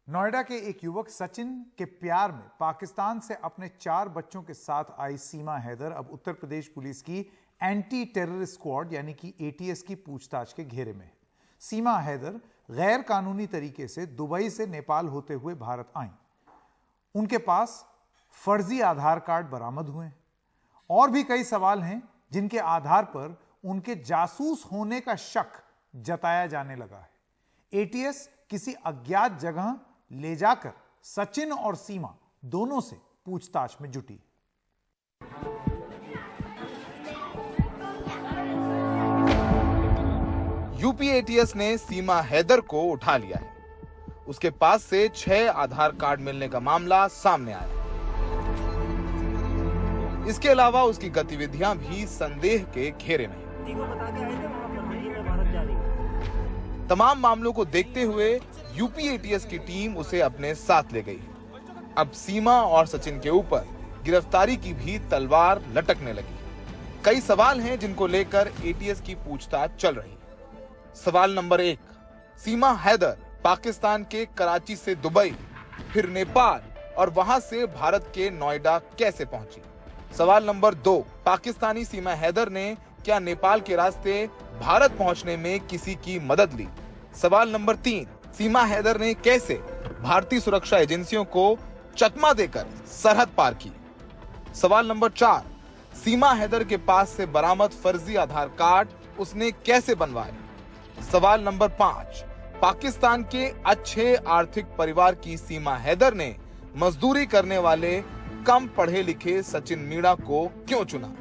नोएडा के एक युवक सचिन के प्यार में पाकिस्तान से अपने 4 बच्चों के साथ आई सीमा हैदर अब उत्तर प्रदेश पुलिस की एंटी टेरर स्क्वाड यानी कि एटीएस की पूछताछ के घेरे में है। सीमा हैदर गैर कानूनी तरीके से दुबई से नेपाल होते हुए भारत आईं। उनके पास फर्जी आधार कार्ड बरामद हुए और भी कई सवाल हैं जिनके आधार पर उनके जासूस होने का शक जताया जाने लगा है। एटीएस किसी अज्ञात जगह ले जाकर सचिन और सीमा दोनों से पूछताछ में जुटी। यूपी एटीएस ने सीमा हैदर को उठा लिया है। उसके पास से 6 आधार कार्ड मिलने का मामला सामने आया। इसके अलावा उसकी गतिविधियां भी संदेह के घेरे में। तमाम मामलों को देखते हुए यूपी एटीएस की टीम उसे अपने साथ ले गई। अब सीमा और सचिन के ऊपर गिरफ्तारी की भी तलवार लटकने लगी। कई सवाल हैं जिनको लेकर एटीएस की पूछताछ चल रही। सवाल नंबर 1, सीमा हैदर पाकिस्तान के कराची से दुबई, फिर नेपाल और वहां से भारत के नोएडा कैसे पहुंची? सवाल नंबर 2, पाकिस्तानी सीमा हैदर ने क्या नेपाल के रास्ते भारत पहुंचने में किसी की मदद ली? सवाल नंबर 3, सीमा हैदर ने कैसे भारतीय सुरक्षा एजेंसियों को चकमा देकर सरहद पार की? सवाल नंबर 4, सीमा हैदर के पास से बरामद फर्जी आधार कार्ड उसने कैसे बनवाए? सवाल नंबर 5, पाकिस्तान के अच्छे आर्थिक परिवार की सीमा हैदर ने मजदूरी करने वाले कम पढ़े लिखे सचिन मीणा को क्यों चुना?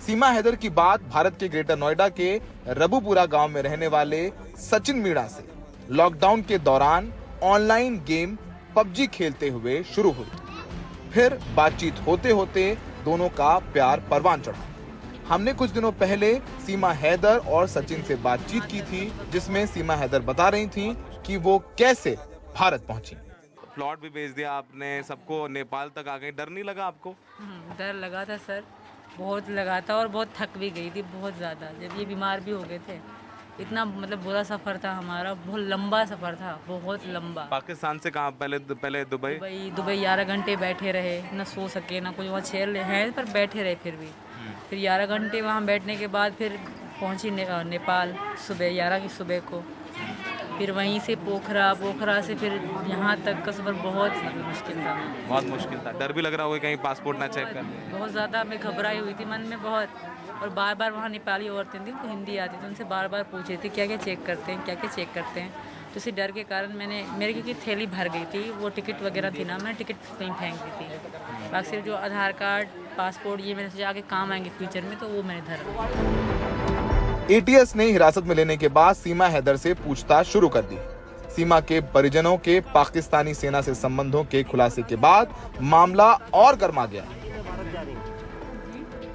सीमा हैदर की बात भारत के ग्रेटर नोएडा के रबुपुरा गांव में रहने वाले सचिन मीणा से लॉकडाउन के दौरान ऑनलाइन गेम पबजी खेलते हुए शुरू हुई। फिर बातचीत होते होते दोनों का प्यार परवान चढ़ा। हमने कुछ दिनों पहले सीमा हैदर और सचिन से बातचीत की थी, जिसमें सीमा हैदर बता रही थी कि वो कैसे भारत पहुंची। प्लॉट भी भेज दिया आपने, सबको नेपाल तक आ गए, डर नहीं लगा आपको? डर लगा था सर, बहुत लगा था और बहुत थक भी गई थी, बहुत ज़्यादा। जब ये बीमार भी हो गए थे, इतना मतलब बुरा सफ़र था हमारा, बहुत लंबा सफ़र था, बहुत लंबा। पाकिस्तान से कहाँ? पहले दुबई। दुबई 11 घंटे बैठे रहे, ना सो सके ना कुछ। वहाँ छेल हैं पर बैठे रहे फिर 11 घंटे वहाँ बैठने के बाद फिर पहुँची नेपाल सुबह 11 की सुबह को। फिर वहीं से पोखरा से फिर यहाँ तक का सफ़र बहुत मुश्किल था। बहुत मुश्किल था। डर भी लग रहा होगा कहीं पासपोर्ट ना चेक कर? बहुत ज़्यादा मैं घबराई हुई थी मन में बहुत। और बार बार वहाँ नेपाली औरतें थी, उनको हिंदी आती थी, उनसे बार बार पूछ रही थी क्या क्या चेक करते हैं, क्या क्या चेक करते हैं। तो इसी डर के कारण मेरी क्योंकि थैली भर गई थी, वो टिकट वगैरह थी ना, मैंने टिकट कहीं फेंक दी थी। बाकी सिर्फ जो आधार कार्ड, पासपोर्ट, ये मैंने सोचा आगे काम आएंगे फ्यूचर में, तो वो मैंने धरा। एटीएस ने हिरासत में लेने के बाद सीमा हैदर से पूछताछ शुरू कर दी। सीमा के परिजनों के पाकिस्तानी सेना से संबंधों के खुलासे के बाद मामला और गर्मा गया।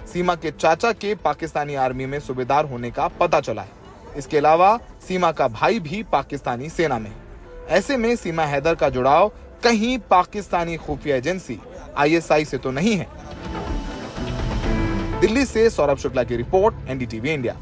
सीमा के चाचा के पाकिस्तानी आर्मी में सूबेदार होने का पता चला है। इसके अलावा सीमा का भाई भी पाकिस्तानी सेना में है। ऐसे में सीमा हैदर का जुड़ाव कहीं पाकिस्तानी खुफिया एजेंसी ISI से तो नहीं है। दिल्ली से सौरभ शुक्ला की रिपोर्ट, NDTV इंडिया।